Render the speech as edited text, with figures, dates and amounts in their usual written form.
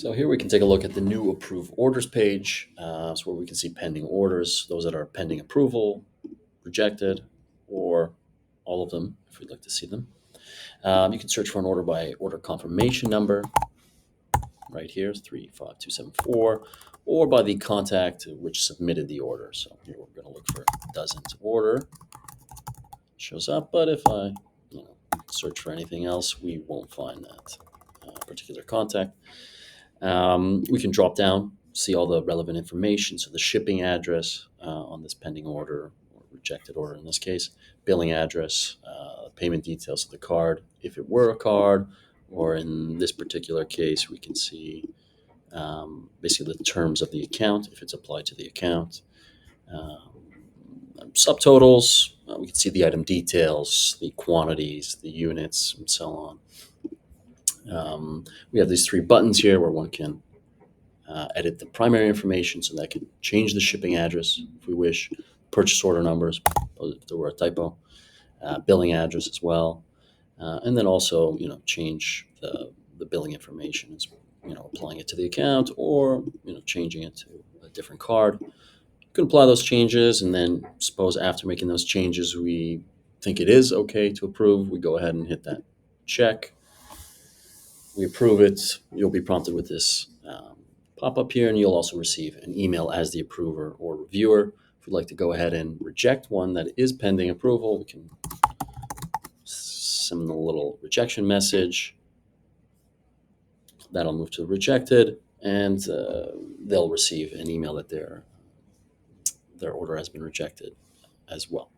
So here we can take a look at the new approve orders page. So where we can see pending orders, those that are pending approval, rejected, or all of them if we'd like to see them. You can search for an order by order confirmation number right here, 35274, or by the contact which submitted the order. So here we're going to look for doesn't order. Shows up, but if I search for anything else, we won't find that particular contact. We can drop down, see all the relevant information. So the shipping address on this pending order, or rejected order in this case, billing address, payment details of the card, if it were a card, or in this particular case, we can see basically the terms of the account, if it's applied to the account. Subtotals, we can see the item details, the quantities, the units, and so on. We have these three buttons here where one can edit the primary information, so that could change the shipping address if we wish, purchase order numbers if there were a typo, billing address as well, and then also change the billing information, applying it to the account or changing it to a different card. You can apply those changes, and then suppose after making those changes we think it is okay to approve, we go ahead and hit that check. We approve it. You'll be prompted with this pop up here, and you'll also receive an email as the approver or reviewer. If we'd like to go ahead and reject one that is pending approval, we can send them a little rejection message. That'll move to rejected, and they'll receive an email that their order has been rejected as well.